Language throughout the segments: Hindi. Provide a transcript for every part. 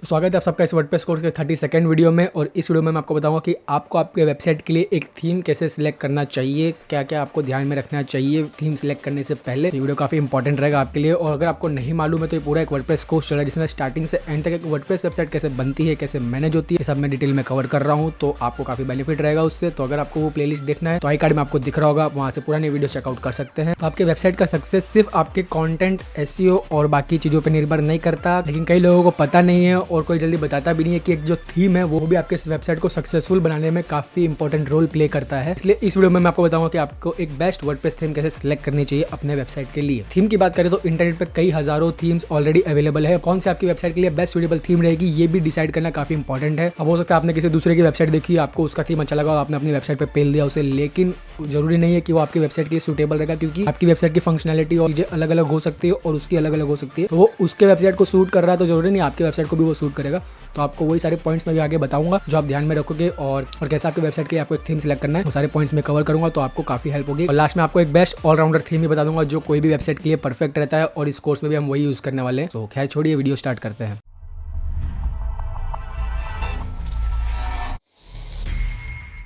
स्वागत है आप सबका इस वर्डप्रेस कोर्स के 32nd वीडियो में। और इस वीडियो में मैं आपको बताऊंगा कि आपको आपके वेबसाइट के लिए एक थीम कैसे सिलेक्ट करना चाहिए, क्या क्या आपको ध्यान में रखना चाहिए थीम सिलेक्ट करने से पहले। ये वीडियो काफी इंपॉर्टेंट रहेगा आपके लिए। और अगर आपको नहीं मालूम है तो ये पूरा एक वर्डप्रेस कोर्स चल रहा है जिसमें स्टार्टिंग से एंड तक एक वर्डप्रेस वेबसाइट कैसे बनती है, कैसे मैनेज होती है, सब मैं डिटेल में कवर कर रहा हूँ। तो आपको काफी बेनिफिट रहेगा उससे। तो अगर आपको वो प्लेलिस्ट देखना है तो आई कार्ड में आपको दिख रहा होगा, आप वहाँ से पुरानी वीडियो चेकआउट कर सकते हैं। तो आपके वेबसाइट का सक्सेस सिर्फ आपके कंटेंट, एसईओ और बाकी चीजों पर निर्भर नहीं करता, लेकिन कई लोगों को पता नहीं है और कोई जल्दी बताता भी नहीं है कि एक जो थीम है वो भी आपके वेबसाइट को सक्सेसफुल बनाने में काफी इंपॉर्टेंट रोल प्ले करता है। इसलिए इस वीडियो में मैं आपको बताऊंगा कि आपको एक बेस्ट वर्डप्रेस थीम कैसे सिलेक्ट करनी चाहिए अपने वेबसाइट के लिए। थीम की बात करें तो इंटरनेट पे कई हजारों थीम्स ऑलरेडी अवेलेबल है। कौन सी आपकी वेबसाइट के लिए बेस्ट सूटेबल थीम रहेगी ये भी डिसाइड करना काफी इंपॉर्टेंट है। अब हो सकता है आपने किसी दूसरे की वेबसाइट देखी, आपको उसका थीम अच्छा लगा, आपने अपनी वेबसाइट पे पेल दिया उसे, लेकिन जरूरी नहीं है कि वो आपकी वेबसाइट के लिए सूटेबल रहेगा, क्योंकि आपकी वेबसाइट की फंक्शनैलिटी और चीजें अलग अलग हो सकती है और उसकी अलग अलग हो सकती है। तो वो उसके वेबसाइट को सूट कर रहा है तो जरूरी नहीं आपकी वेबसाइट को भी वो सूट करेगा। तो आपको वही सारे पॉइंट्स मैं भी आगे बताऊंगा जो आप ध्यान में रखोगे और कैसे आपकी वेबसाइट के लिए आपको एक थीम सिलेक्ट करना है, वो सारे पॉइंट्स में कवर करूंगा। तो आपको काफी हेल्प होगी। और लास्ट में आपको एक बेस्ट ऑलराउंडर थीम भी बता दूंगा जो कोई भी वेबसाइट के लिए परफेक्ट रहता है, और इस कोर्स में भी हम वही यूज करने वाले हैं। तो खैर छोड़िए, वीडियो स्टार्ट करते हैं।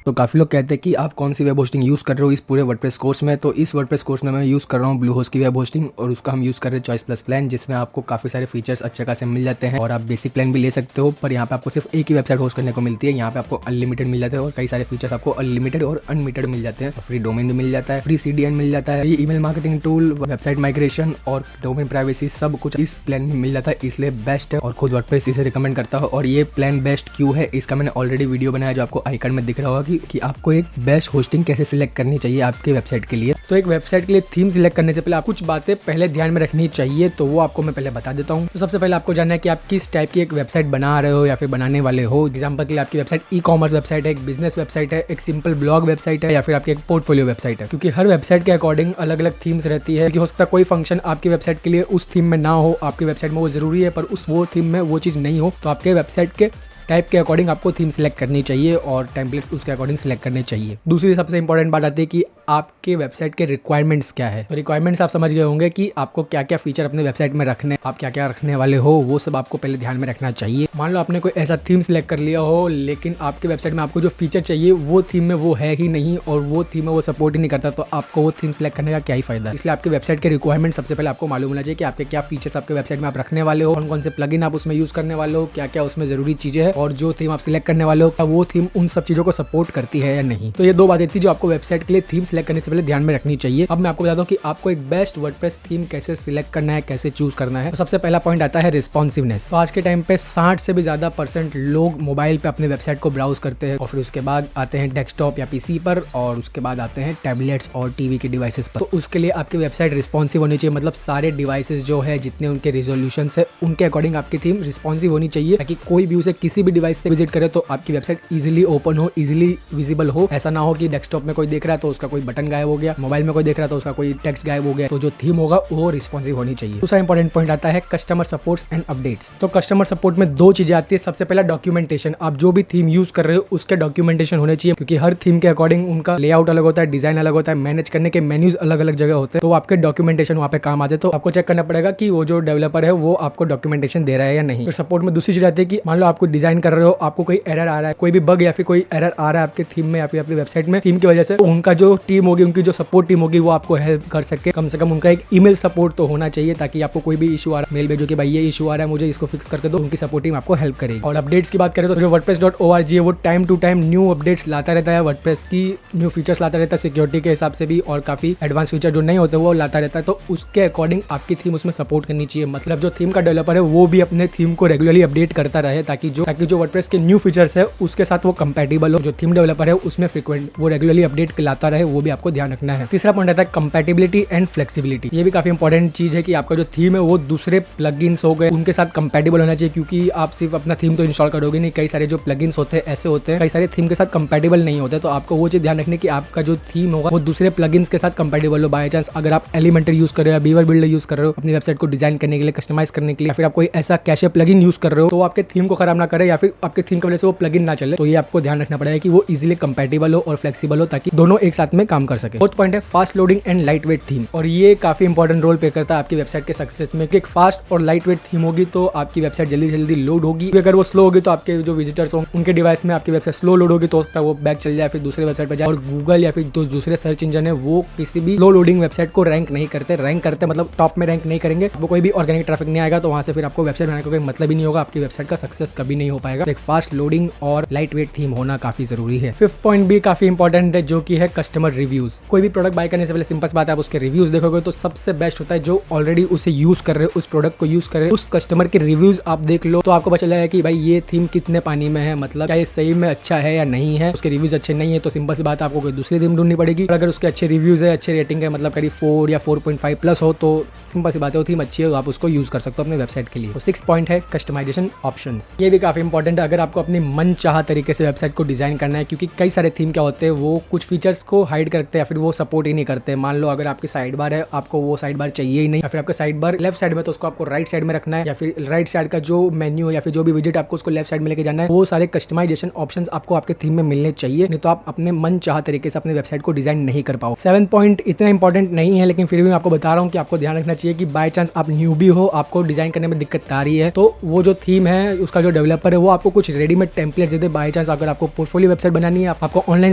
तो काफ़ी लोग कहते हैं कि आप कौन सी वेब होस्टिंग यूज़ कर रहे हो इस पूरे वर्डप्रेस कोर्स में। तो इस वर्डप्रेस कोर्स में मैं यूज़ कर रहा हूँ ब्लूहोस्ट की वेब होस्टिंग, और उसका हम यूज़ कर रहे हैं चॉइस प्लस प्लान, जिसमें आपको काफ़ी सारे फीचर्स अच्छे खासे मिल जाते हैं। और आप बेसिक प्लान भी ले सकते हो, पर यहाँ पे आपको सिर्फ एक ही वेबसाइट होस्ट करने को मिलती है। यहाँ पे आपको अनलिमिटेड मिल जाते हैं और कई सारे फीचर्स आपको अनलिमिटेड और अनलिमिटेड मिल जाते हैं। फ्री डोमेन भी मिल जाता है, फ्री CDN मिल जाता है, email marketing tool, website migration और डोमेन प्राइवेसी, सब कुछ इस प्लान में मिल जाता है। इसलिए बेस्ट है और खुद वर्डप्रेस इसे रिकमेंड करता है। और ये प्लान बेस्ट क्यों है इसका मैंने ऑलरेडी वीडियो बनाया जो आपको आई कार्ड में दिख रहा होगा कि आपको एक बेस्ट होस्टिंग कैसे सिलेक्ट करनी चाहिए आपके वेबसाइट के लिए। तो एक वेबसाइट के लिए थीम सिलेक्ट करने से पहले आप कुछ बातें पहले ध्यान में रखनी चाहिए, तो वो आपको मैं पहले बता देता हूँ। तो सबसे पहले आपको जानना है कि आप किस टाइप की एक वेबसाइट बना रहे हो या फिर बनाने वाले हो। एग्जांपल के लिए आपकी वेबसाइट ई-कॉमर्स वेबसाइट है, एक बिजनेस वेबसाइट है, एक सिंपल ब्लॉग वेबसाइट है, या फिर आपकी एक पोर्टफोलियो वेबसाइट है। क्योंकि हर वेबसाइट के अकॉर्डिंग अलग अलग थीम्स रहती है। हो सकता है कोई फंक्शन आपकी वेबसाइट के लिए उस थीम में ना हो, आपकी वेबसाइट में वो जरूरी है पर वो थीम में वो चीज़ नहीं हो, तो आपके वेबसाइट के टाइप के अकॉर्डिंग आपको थीम सिलेक्ट करनी चाहिए और टेम्पलेट्स उसके अकॉर्डिंग सिलेक्ट करने चाहिए। दूसरी सबसे इंपॉर्टेंट बात आती है कि आपके वेबसाइट के रिक्वायरमेंट्स क्या है। तो रिक्वायरमेंट्स आप समझ गए होंगे कि आपको क्या क्या फीचर अपने वेबसाइट में रखने, आप क्या क्या रखने वाले हो, वो सब आपको पहले ध्यान में रखना चाहिए। मान लो आपने कोई ऐसा थीम सिलेक्ट कर लिया हो, लेकिन आपके वेबसाइट में आपको जो फीचर चाहिए वो थीम में वो है ही नहीं और वो थीम में वो सपोर्ट ही नहीं करता, तो आपको वो थीम सिलेक्ट करने का क्या ही फायदा। इसलिए आपके वेबसाइट के रिक्वायरमेंट सबसे पहले आपको मालूम होना चाहिए कि आपके क्या फीचर्स आपके वेबसाइट में आप रखने वाले हो, कौन कौन से प्लगइन आप उसमें यूज करने वाले हो, क्या क्या उसमें जरूरी चीजें हैं, और जो थीम आप सिलेक्ट करने वाले हो वो थीम उन सब चीजों को सपोर्ट करती है या नहीं। तो ये दो बातें थी जो आपको वेबसाइट के लिए थीम सिलेक्ट करने से पहले ध्यान में रखनी चाहिए। अब मैं आपको बताता हूँ कि आपको एक बेस्ट वर्डप्रेस थीम कैसे सिलेक्ट करना है, कैसे चूज करना है। तो सबसे पहला पॉइंट आता है रिस्पॉन्सिवनेस। तो आज के टाइम पे 60 से भी ज्यादा % लोग मोबाइल पे अपने वेबसाइट को ब्राउज करते हैं, और फिर उसके बाद आते हैं डेस्कटॉप या PC पर, और उसके बाद आते हैं टैबलेट्स और टीवी के डिवाइसेस पर। तो उसके लिए आपकी वेबसाइट रिस्पॉन्सिव होनी चाहिए, मतलब सारे डिवाइसेस जो है जितने उनके रिजोल्यूशन है उनके अकॉर्डिंग आपकी थीम रिस्पॉन्सिव होनी चाहिए, ताकि कोई भी उसे किसी भी डिवाइस से विजिट करे तो आपकी वेबसाइट इजीली ओपन हो, इजीली विजिबल हो। ऐसा ना हो कि डेस्कटॉप में कोई देख रहा है तो उसका कोई बटन गायब हो गया, मोबाइल में कोई देख रहा है तो उसका कोई टेक्स्ट गायब हो गया। तो जो थीम होगा वो रिस्पॉन्सिव होनी चाहिए। दूसरा इंपॉर्टेंट पॉइंट आता है कस्टमर सपोर्ट्स एंड अपडेट्स। तो कस्टमर सपोर्ट में दो चीजें आती है। सबसे पहला डॉक्यूमेंटेशन, आप जो भी थीम यूज कर रहे हो उसके डॉक्यूमेंटेशन होने चाहिए, क्योंकि हर थीम के अकॉर्डिंग उनका लेआउट अलग होता है, डिजाइन अलग होता है, मैनेज करने के मेन्यूज अलग अलग जगह होते हैं। तो आपके डॉक्यूमेंटेशन वहाँ पे काम आते हैं। तो आपको चेक करना पड़ेगा कि वो जो डेवलपर है वो आपको डॉक्यूमेंटेशन दे रहा है या नहीं। फिर सपोर्ट में दूसरी चीज आती है कि मान लो आपको डिजाइन कर रहे हो, आपको कोई एरर आ रहा है, कोई भी बग या फिर कोई एरर आ रहा है आपके थीम में या फिर अपनी वेबसाइट में थीम की वजह से, तो उनका जो टीम होगी, उनकी जो सपोर्ट टीम होगी वो आपको हेल्प कर सके। कम से कम उनका एक ईमेल सपोर्ट तो होना चाहिए, ताकि आपको कोई भी इशू आ रहा है मेल भेजो कि भाई ये इशू आ रहा है मुझे इसको फिक्स करके दो, उनकी सपोर्ट टीम आपको हेल्प करेगी। और अपडेट्स की बात करें तो जो wordpress.org है वो time to time new updates लाता रहता है, वर्डप्रेस की न्यू फीचर्स लाता रहता है सिक्योरिटी के हिसाब से भी, और काफी एडवांस फीचर जो नहीं होते वो लाता रहता है। तो उसके अकॉर्डिंग आपकी थीम उसमें सपोर्ट करनी चाहिए। मतलब जो थीम का डेवलपर है वो भी अपने थीम को रेगुलरली अपडेट करता रहे, ताकि जो वर्डप्रेस के न्यू फीचर्स है उसके साथ वो कंपैटिबल हो। जो थीम डेवलपर है उसमें फ्रीक्वेंट वो रेगुलरली अपडेट लाता रहे, वो भी आपको ध्यान रखना है। तीसरा पॉइंट आता है कंपैटिबिलिटी एंड फ्लेक्सिबिलिटी। ये भी काफी इंपॉर्टेंट चीज है कि आपका जो थीम है वो दूसरे प्लगइन्स हो गए उनके साथ कंपैटिबल होना चाहिए, क्योंकि आप सिर्फ अपना थीम तो इंस्टॉल करोगे नहीं, कई सारे जो प्लगइन्स होते हैं ऐसे होते हैं कई सारे थीम के साथ कंपैटिबल नहीं होते। तो आपको वो चीज ध्यान रखनी कि आपका जो थीम होगा वो दूसरे प्लगइन्स के साथ कंपैटिबल हो। बाय चांस अगर आप एलिमेंटर यूज कर रहे हो या बीवर बिल्डर यूज कर रहे हो अपनी वेबसाइट को डिजाइन करने के लिए, कस्टमाइज करने के लिए, फिर आप कोई ऐसा कैशे प्लगइन यूज कर रहे हो तो आपके थीम को खराब ना करे, या फिर आपके थीम की वजह से वो प्लगइन ना चले, तो ये आपको ध्यान रखना पड़ेगा कि वो इजीली कंपैटिबल हो और फ्लेक्सिबल हो, ताकि दोनों एक साथ में काम कर सके। फोर्थ पॉइंट है fast loading and light weight theme, और ये काफी इंपॉर्टेंट रोल प्ले करता है आपकी वेबसाइट के सक्सेस में। एक फास्ट और लाइट वेट थीम होगी तो आपकी वेबसाइट जल्दी जल्दी लोड होगी। अगर वो स्लो होगी तो आपके जो विजिटर्स होंगे उनके डिवाइस में आपकी वेबसाइट स्लो लोड होगी, तो वो बैक चल जाए, फिर दूसरे वेबसाइट पर जाए, और गूगल या फिर दूसरे सर्च इंजन है वो किसी भी स्लो लोडिंग वेबसाइट को रैंक नहीं करते। रैंक करते मतलब टॉप में रैंक नहीं करेंगे, वो कोई भी ऑर्गेनिक ट्रैफिक नहीं आएगा, तो वहां से फिर आपको वेबसाइट बनाने का कोई मतलब ही नहीं होगा, आपकी वेबसाइट का सक्सेस कभी नहीं हो पाएगा। एक फास्ट लोडिंग और लाइट वेट थीम होना काफी जरूरी है। फिफ्थ पॉइंट भी काफी इंपॉर्टेंट है, जो कि है कस्टमर रिव्यूज। कोई भी प्रोडक्ट बाय करने से पहले सिंपल सी बात है, आप उसके रिव्यूज देखोगे तो सबसे बेस्ट होता है जो ऑलरेडी उसे यूज कर रहे हो, उस प्रोडक्ट को यूज कर रहे हो, उस कस्टमर के रिव्यूज आप देख लो, तो आपको पता चल जाएगा कि भाई ये थीम कितने पानी में है, मतलब क्या ये सही में अच्छा है या नहीं है। उसके रिव्यूज अच्छे नहीं है तो सिंपल सी बात है आपको कोई दूसरी थीम ढूंढनी पड़ेगी। अगर उसके अच्छे रिव्यूज है, अच्छे रेटिंग है, मतलब करीब 4 या 4.5 प्लस हो, तो सिंपल सी बात है वो थीम अच्छी है, आप उसको यूज कर सकते हो अपने वेबसाइट के लिए। तो 6 पॉइंट है कस्टमाइजेशन ऑप्शंस। ये भी काफी इंपॉर्टेंट है अगर आपको अपनी मन चाह तरीके से वेबसाइट को डिजाइन करना है, क्योंकि कई सारे थीम क्या होते हैं वो कुछ फीचर्स को हाइड करते हैं या फिर वो सपोर्ट ही नहीं करते। मान लो अगर आपकी साइड बार है, आपको वो साइड बार चाहिए ही नहीं, या फिर आपका साइड बार लेफ्ट साइड में तो उसको आपको राइट साइड में रखना है, या फिर राइट साइड का जो मेन्यू या फिर जो भी विजिट आपको उसको लेफ्ट साइड में लेके जाना है, वो सारे कस्टमाइजेशन ऑप्शंस आपको आपके थीम में मिलने चाहिए, नहीं तो आप अपने मन चाह तरीके से अपनी वेबसाइट को डिजाइन नहीं कर पाओ। 7 पॉइंट इतना इंपॉर्टेंट नहीं है, लेकिन फिर भी मैं आपको बता रहा हूँ कि आपको ध्यान रखना चाहिए कि बाय चांस आप न्यूबी हो, आपको डिजाइन करने में दिक्कत आ रही है, तो वो जो थीम है उसका जो डेवलपर है वो आपको कुछ रेडीमेड टेम्पलेट्स देते। बाय चांस अगर आपको पोर्टफोलियो वेबसाइट बनानी है, आपको ऑनलाइन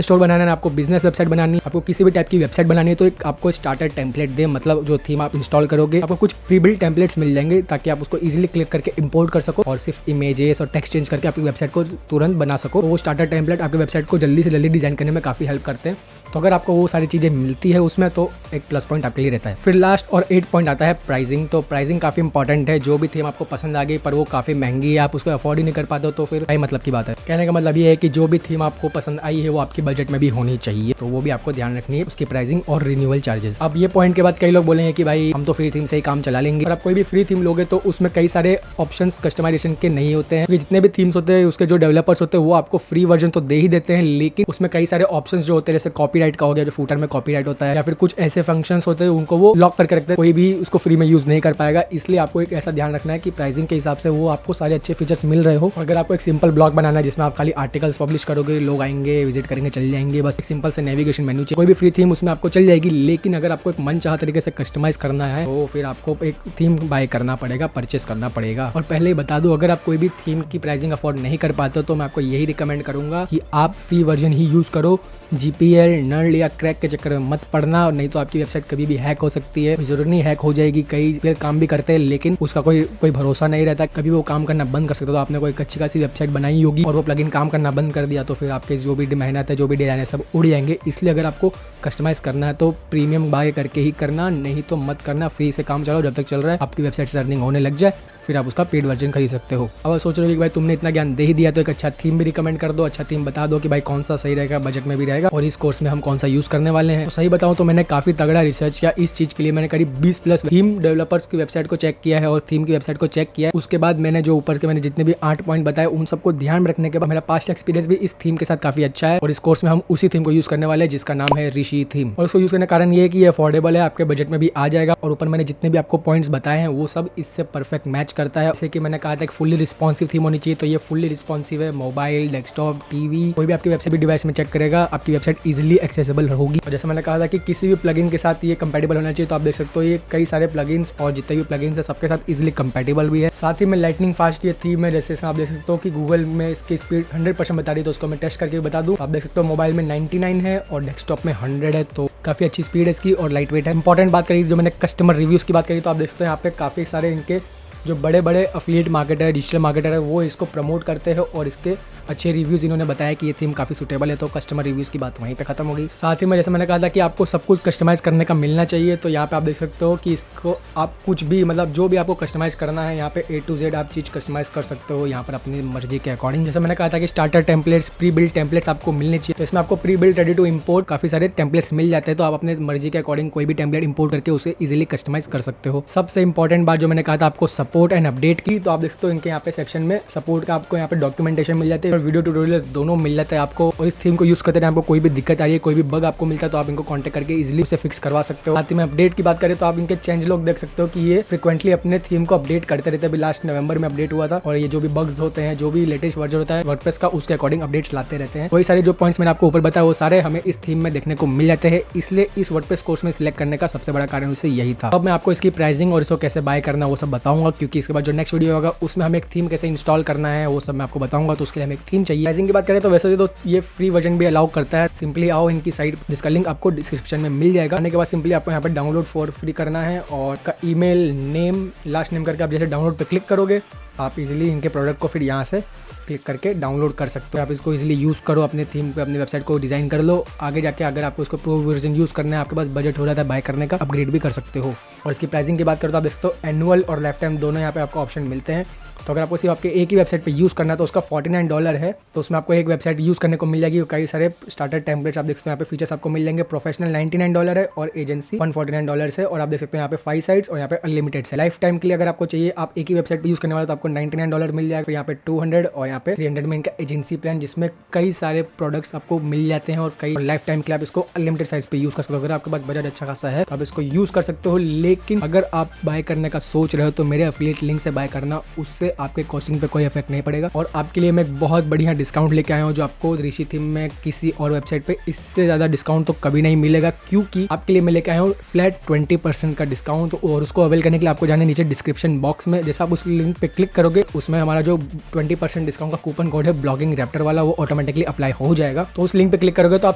स्टोर बनाना है, आपको बिजनेस वेबसाइट बनानी है, आपको किसी भी टाइप की वेबसाइट बनानी है, तो एक आपको स्टार्टर टेम्पलेट दे, मतलब जो थीम आप इंस्टॉल करोगे आपको कुछ प्री बिल्ट टेम्पलेट्स मिल जाएंगे, ताकि आप उसको इजीली क्लिक करके इंपोर्ट कर सको और सिर्फ इमेजेस और टेक्स्ट चेंज करके आपकी वेबसाइट को तुरंत बना सको। तो वो स्टार्टर टेम्पलेट आपकी वेबसाइट को जल्दी से जल्दी डिजाइन करने में काफी हेल्प करते हैं। तो अगर आपको वो सारी चीजें मिलती है उसमें, तो एक प्लस पॉइंट आपके लिए रहता है। फिर लास्ट और 8 पॉइंट आता है प्राइसिंग। तो प्राइसिंग काफी इंपॉर्टेंट है। जो भी थीम आपको पसंद आ गई पर वो काफी महंगी है, आप उसको अफोर्ड ही नहीं कर पाते हो, तो फिर भाई मतलब की बात है। कहने का मतलब ये है कि जो भी थीम आपको पसंद आई है वो आपकी बजट में भी होनी चाहिए, तो वो भी आपको ध्यान रखनी है, उसकी प्राइसिंग और रिन्यूअल चार्जेस। अब ये पॉइंट के बाद कई लोग बोलेंगे कि भाई हम तो फ्री थीम से ही काम चला लेंगे, और आप कोई भी फ्री थीम लोगे तो उसमें कई सारे ऑप्शंस कस्टमाइजेशन के नहीं होते हैं, क्योंकि जितने भी थीम्स होते हैं उसके जो डेवलपर्स होते हैं वो आपको फ्री वर्जन तो दे ही देते हैं, लेकिन उसमें कई सारे ऑप्शंस जो होते हैं, जैसे कॉपीराइट का हो गया, जो फूटर में कॉपीराइट होता है, या फिर कुछ ऐसे फंक्शंस होते हैं उनको वो लॉक करके रखते हैं, कोई भी उसको फ्री में यूज नहीं कर पाएगा। इसलिए आपको एक ऐसा ध्यान रखना है कि प्राइसिंग के हिसाब से वो आपको सारे अच्छे फीचर्स मिल रहे हो। अगर आपको एक सिंपल ब्लॉग बनाना है जिसमें आप खाली आर्टिकल्स पब्लिश करोगे, लोग आएंगे, विजिट करेंगे, चल जाएंगे, बस एक सिंपल से नेविगेशन मेन्यू चाहिए, कोई भी फ्री थीम उसमें आपको चल जाएगी। लेकिन अगर आपको एक मन चाह तरीके से कस्टमाइज करना है तो फिर आपको एक थीम बाय करना पड़ेगा, परचेस करना पड़ेगा। और पहले ही बता दूं, अगर आप कोई भी थीम की प्राइसिंग अफोर्ड नहीं कर पाते हो तो मैं आपको यही रिकमेंड करूंगा कि आप फ्री वर्जन ही यूज करो। GPL नर्ड या क्रैक के चक्कर में मत पड़ना, नहीं तो आपकी वेबसाइट कभी भी हैक हो सकती है। जरूरी नहीं हैक हो जाएगी, कई काम भी करते हैं लेकिन उसका कोई भरोसा नहीं रहता, कभी वो काम करना बंद कर सकते हो। तो आपने कोई अच्छी खासी वेबसाइट बनाई होगी और वो प्लगइन काम करना बंद कर दिया, तो फिर आपके जो भी मेहनत है, जो भी डिजाइन है, सब उड़ जाएंगे। इसलिए अगर आपको कस्टमाइज करना है तो प्रीमियम बाय करके ही करना, नहीं तो मत करना। फ्री से काम चलाओ, जब तक चल रहा है आपकी वेबसाइट से अर्निंग होने लग जाए फिर आप उसका पेड वर्जन खरीद सकते हो। अब सोच रहे हो कि भाई तुमने इतना ज्ञान दे ही दिया तो एक अच्छा थीम भी रिकमेंड कर दो, अच्छा थीम बता दो कि भाई कौन सा सही रहेगा, बजट में भी रहेगा और इस कोर्स में हम कौन सा यूज करने वाले हैं। तो सही बताऊं तो मैंने काफी तगड़ा रिसर्च किया इस चीज के लिए। मैंने करीब 20 प्लस थीम डेवलपर्स की वेबसाइट को चेक किया है और थीम की वेबसाइट को चेक किया है। उसके बाद मैंने जो ऊपर के मैंने जितने भी 8 पॉइंट बताए उन सबको ध्यान में रखने के बाद मेरा पास्ट एक्सपीरियंस भी इस थीम के साथ काफी अच्छा है और इस कोर्स में हम उसी थीम को यूज करने वाले हैं जिसका नाम है ऋषि थीम। और उसको यूज करने का कारण ये है कि ये अफोर्डेबल है, आपके बजट में भी आ जाएगा और ऊपर मैंने जितने भी आपको पॉइंट्स बताए हैं वो सब इससे परफेक्ट मैच करता है। जैसे कि मैंने कहा था कि फुल्ली रिस्पॉन्सिव थीम होनी चाहिए, तो ये फुल्ली रिस्पॉन्सिव है। मोबाइल, डेस्कटॉप, टीवी, कोई भी आपकी वेबसाइट भी डिवाइस में चेक करेगा, आपकी वेबसाइट इजीली एक्सेसिबल होगी। और जैसे मैंने कहा था कि किसी भी प्लगइन के साथ ये कंपैटिबल होना चाहिए, तो आप देख सकते हो ये कई सारे प्लगइन्स और जितने भी प्लगइन्स है सबके साथ इजीली कंपैटिबल भी है। साथ ही में लाइटनिंग फास्ट ये थीम है, जैसे आप देख सकते हो कि गूगल में इसकी स्पीड 100% बता रही है, तो उसको मैं टेस्ट करके बता दूं। आप देख सकते हो मोबाइल में 99 है और डेस्कटॉप में 100 है, तो काफी अच्छी स्पीड है इसकी और लाइट वेट है। इंपॉर्टेंट बात करी जो मैंने कस्टमर रिव्यूज की बात करी, तो आप देख सकते हो यहाँ पे काफी सारे इनके जो बड़े बड़े अफिलिएट मार्केटर, डिजिटल मार्केटर है, वो इसको प्रमोट करते हैं और इसके अच्छे रिव्यूज इन्होंने बताया कि ये थीम काफी सुटेबल है। तो कस्टमर रिव्यूज की बात वहीं पे खत्म हो गई। साथ ही में जैसे मैंने कहा था कि आपको सब कुछ कस्टमाइज करने का मिलना चाहिए, तो यहाँ पे आप देख सकते हो कि इसको आप कुछ भी मतलब जो भी आपको कस्टमाइज करना है यहाँ पे A to Z आप चीज कस्टमाइज कर सकते हो यहाँ पर अपनी मर्जी के अकॉर्डिंग। जैसे मैंने कहा था कि starter templates, pre build templates आपको मिलने चाहिए, तो इसमें आपको pre build ready to import काफी सारे टेम्पलेट्स मिल जाते हैं, तो आप अपने मर्जी के अकॉर्डिंग कोई भी टेम्पलेट इंपोर्ट करके उसे इजिली कस्टमाइज कर सकते हो। सबसे इंपॉर्टेंट बात जो मैंने कहा था आपको सपोर्ट सपोर्ट एंड अपडेट की, तो आप देख सकते हो इनके यहाँ पे सेक्शन में सपोर्ट का आपको यहाँ पे डॉक्यूमेंटेशन मिल जाते हैं और वीडियो ट्यूटोरियल्स दोनों मिल जाते हैं आपको। और इस थीम को यूज करते हैं आपको कोई भी दिक्कत आ रही है, कोई भी बग आपको मिलता है तो आप इनको कॉन्टेक्ट करके इजिली उसे फिक्स करवा सकते हो। साथ ही में अपडेट की बात करें तो आप इनके चेंज लॉग देख सकते हो कि ये फ्रिक्वेंटली अपने थीम को अपडेट करते रहते हैं। अभी लास्ट नवंबर में अपडेट हुआ था और ये जो भी बग्स होते हैं, जो भी लेटेस्ट वर्जन होता है वर्डप्रेस का, उसके अकॉर्डिंग अपडेट्स लाते रहते हैं। वही सारे जो पॉइंट्स मैंने आपको ऊपर बताया वो सारे हमें इस थीम में देखने को मिल जाते हैं, इसलिए इस वर्डप्रेस कोर्स में सिलेक्ट करने का सबसे बड़ा कारण उसे यही था। अब मैं आपको इसकी प्राइसिंग और इसको कैसे बाय करना वो सब बताऊंगा, क्योंकि इसके बाद जो नेक्स्ट वीडियो होगा उसमें हमें एक थीम कैसे इंस्टॉल करना है वो सब मैं आपको बताऊंगा। तो उसके लिए हमें एक थीम चाहिए। प्राइसिंग की बात करें तो वैसे तो ये फ्री वर्जन भी अलाउ करता है। सिंपली आओ इनकी साइट, जिसका लिंक आपको डिस्क्रिप्शन में मिल जाएगा। आने के बाद सिंपली आपको यहाँ पर डाउनलोड फॉर फ्री करना है और का ईमेल, नेम, लास्ट नेम करके आप जैसे डाउनलोड पे क्लिक करोगे आप इजीली इनके प्रोडक्ट को फिर यहाँ से क्लिक करके डाउनलोड कर सकते हो। आप इसको इजीली यूज़ करो, अपने थीम पे अपनी वेबसाइट को डिज़ाइन कर लो। आगे जाके अगर आपको इसको प्रो वर्जन यूज़ करना है, आपके पास बजट हो रहा है बाय करने का, अपग्रेड भी कर सकते हो। और इसकी प्राइसिंग की बात करो तो आप देख सकते हो एनुअल और लाइफ टाइम दोनों यहाँ पे आपको ऑप्शन मिलते हैं। तो अगर आपको सिर्फ आपके एक ही वेबसाइट पे यूज़ करना है तो उसका $49 है, तो उसमें आपको एक वेबसाइट यूज़ करने को मिल जाएगी। कई सारे स्टार्टर टेम्पलेट्स आप देख सकते हो यहाँ पे फीचर्स आपको मिल जाएंगे। प्रोफेशनल $99 है और एजेंसी $149 है। और आप देख सकते हो यहाँ पे 5 साइट्स और यहाँ पे अनलिमिटेड है। लाइफ टाइम के लिए अगर आपको चाहिए आप एक ही वेबसाइट पे यूज़ करने वाले तो आपको $99 मिल जाएगा। फिर यहाँ पे 200 और यहाँ पे 300 में इनका एजेंसी प्लान, जिसमें कई सारे प्रोडक्ट्स आपको मिल जाते हैं और कई लाइफ टाइम के लिए आप इसको अनलिमिटेड साइज पे यूज़ कर सकते हो। अगर आपके पास बजट अच्छा खासा है तो आप इसको यूज़ कर सकते हो। लेकिन अगर आप बाय करने का सोच रहे हो तो मेरे एफिलिएट लिंक से बाय करना, उससे आपके कॉस्टिंग पे कोई इफेक्ट नहीं पड़ेगा। और आपके लिए मैं एक बहुत बढ़िया डिस्काउंट लेके आया हूँ जो आपको ऋषि थीम में किसी और वेबसाइट पे इससे ज्यादा डिस्काउंट तो कभी नहीं मिलेगा, क्योंकि आपके लिए मैं लेके आया हूँ फ्लैट 20% का डिस्काउंट। और उसको अवेल करने के लिए आपको जाना नीचे डिस्क्रिप्शन बॉक्स में, जैसे आप उस लिंक पे क्लिक करोगे उसमें हमारा जो 20% डिस्काउंट का कूपन कोड है ब्लॉगिंग रैप्टर वाला, वो ऑटोमेटिकली अप्लाई हो जाएगा। तो उस लिंक पे क्लिक करोगे तो आप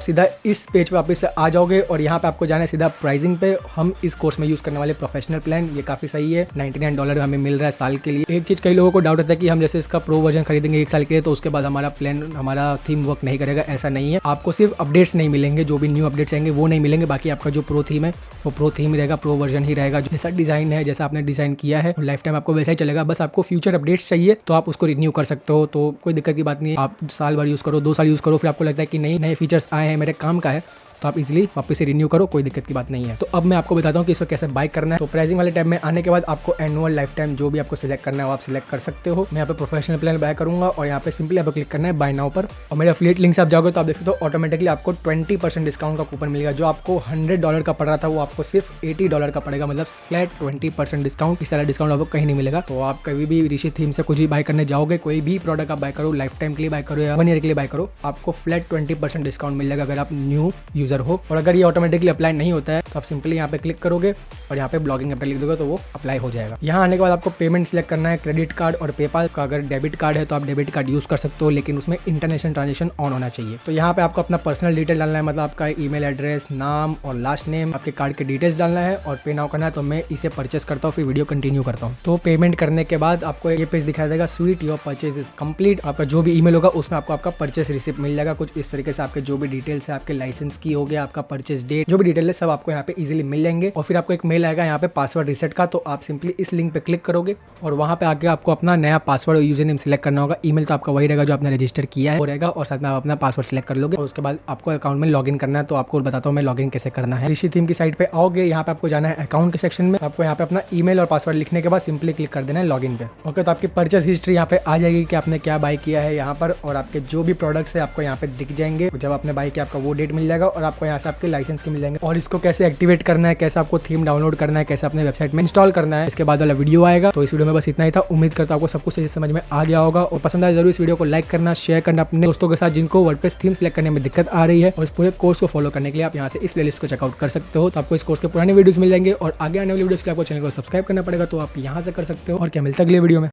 सीधा इस पेज पे वापस से आ जाओगे और यहाँ पे आपको जाना है सीधा प्राइसिंग पे। हम इस कोर्स में यूज करने वाले प्रोफेशनल प्लान, ये काफी सही है, $99 हमें मिल रहा है साल के लिए। एक चीज कई लोगों को डाउट होता है कि हम जैसे इसका प्रो वर्जन खरीदेंगे 1 साल के लिए तो उसके बाद हमारा प्लान, हमारा थीम वर्क नहीं करेगा। ऐसा नहीं है, आपको सिर्फ अपडेट्स नहीं मिलेंगे, जो भी न्यू अपडेट्स आएंगे वो नहीं मिलेंगे। बाकी आपका जो प्रो थीम है वो प्रो थीम ही रहेगा, प्रो वर्जन ही रहेगा। जैसा डिजाइन है, जैसा आपने डिजाइन किया है लाइफ टाइम आपको वैसा ही चलेगा। बस आपको फ्यूचर अपडेट्स चाहिए तो आप उसको रिन्यू कर सकते हो, तो कोई दिक्कत की बात नहीं है। आप साल भर यूज़ करो, 2 साल यूज़ करो, फिर आपको लगता है कि नहीं नए फीचर्स आए हैं, मेरे काम का है, तो आप इजीली वापस से रिन्यू करो, कोई दिक्कत की बात नहीं है। तो अब मैं आपको बताता हूँ कि इसको कैसे बाय करना है। तो प्राइसिंग वाले टैब में आने के बाद आपको एनुअल, लाइफ टाइम जो भी आपको सिलेक्ट करना है वो आप सिलेक्ट कर सकते हो। मैं यहाँ पे प्रोफेशनल प्लान बाय करूंगा और यहाँ पे सिंपली आपको क्लिक करना है बाय नाउ पर। और मेरे एफिलिएट लिंक से आप जाओगे तो आप देख सकते हो ऑटोमेटिकली आपको 20% डिस्काउंट का कूपन मिलेगा। जो आपको $100 का पड़ रहा था वो आपको सिर्फ $80 का पड़ेगा, मतलब फ्लैट 20% डिस्काउंट। इस सारा डिस्काउंट आपको कहीं नहीं मिलेगा। तो आप कभी भी ऋषि थीम से कुछ भी बाय करने जाओगे, कोई भी प्रोडक्ट आप बाय करो, लाइफ टाइम के लिए बाय करो या 1 ईयर के लिए बाय करो, आपको फ्लैट 20% डिस्काउंट मिल जाएगा अगर आप न्यू यूजर हो। और अगर ये ऑटोमेटिकली अप्लाई नहीं होता है तो आप सिंपली यहाँ पे क्लिक करोगे और यहाँ पे ब्लॉगिंग रैप्टर लिख दोगे तो वो अप्लाई हो जाएगा। यहाँ आने के बाद आपको पेमेंट सिलेक्ट करना है, क्रेडिट कार्ड और पेपाल का। अगर डेबिट कार्ड है तो आप डेबिट कार्ड यूज कर सकते हो, लेकिन उसमें इंटरनेशनल ट्रांजेक्शन ऑन होना चाहिए। तो यहाँ पे आपको अपना पर्सनल डिटेल डालना है, मतलब आपका ईमेल एड्रेस, नाम और लास्ट नेम, आपके कार्ड के डिटेल्स डालना है और पे नाउ करना है। तो मैं इसे परचेस करता हूँ, फिर वीडियो कंटिन्यू करता हूँ। तो पेमेंट करने के बाद आपको ये पेज दिखाई देगा, sweet your purchase is complete. आपका जो भी ईमेल होगा उसमें आपको आपका परचेस रिसिप्ट मिल जाएगा। कुछ इस तरीके से आपके जो भी डिटेल्स है, आपके लाइसेंस की हो गया, आपका परचेस डेट, जो भी डिटेल है सब आपको यहाँ पे इजीली मिल जाएंगे। और फिर आपको एक मेल आएगा यहाँ पे पासवर्ड रीसेट का, तो आप सिंपली इस लिंक पे क्लिक करोगे और वहाँ पे आके आपको अपना नया पासवर्ड और यूजर नेम सिलेक्ट करना होगा। ईमेल तो आपका वही रहेगा जो आपने रजिस्टर किया है वो रहेगा, और साथ में आप अपना पासवर्ड सिलेक्ट कर लोगे और उसके बाद आपको अकाउंट में लॉगिन करना है। तो आपको बताता हूँ मैं लॉगिन कैसे करना है। ऋषि थीम की साइट पे आओगे, यहाँ पे आपको जाना है अकाउंट के सेक्शन में। आपको यहाँ पे अपना ईमेल और पासवर्ड लिखने के बाद सिंपली क्लिक कर देना है लॉगिन पे। ओके, तो आपकी परचेस हिस्ट्री यहाँ पे आ जाएगी कि आपने क्या बाय किया है यहाँ पर, और आपके जो भी प्रोडक्ट्स है आपको यहाँ पे दिख जाएंगे। जब आपने बाय किया आपका वो डेट मिल जाएगा और आपको यहाँ से आपके लाइसेंस के मिल जाएंगे। और इसको कैसे एक्टिवेट करना है, कैसे आपको थीम डाउनलोड करना है, कैसे अपने वेबसाइट में इंस्टॉल करना है, इसके बाद वाला वीडियो आएगा। तो इस वीडियो में बस इतना ही था। उम्मीद करता हूँ आपको सब कुछ सही समझ में आ गया होगा। और पसंद आया जरूर इस वीडियो को लाइक करना, शेयर करना अपने दोस्तों के साथ जिनको वर्डप्रेस थीम सिलेक्ट करने में दिक्कत आ रही है। और इस पूरे कोर्स को फॉलो करने के लिए आप यहाँ से इस प्लेलिस्ट को चेकआउट कर सकते हो। तो आपको इस कोर्स के पुराने वीडियोस मिल जाएंगे और आगे आने वाली वीडियोस के लिए आपको चैनल को सब्सक्राइब करना पड़ेगा, तो आप यहाँ से कर सकते हो। और क्या मिलता है अगले वीडियो में।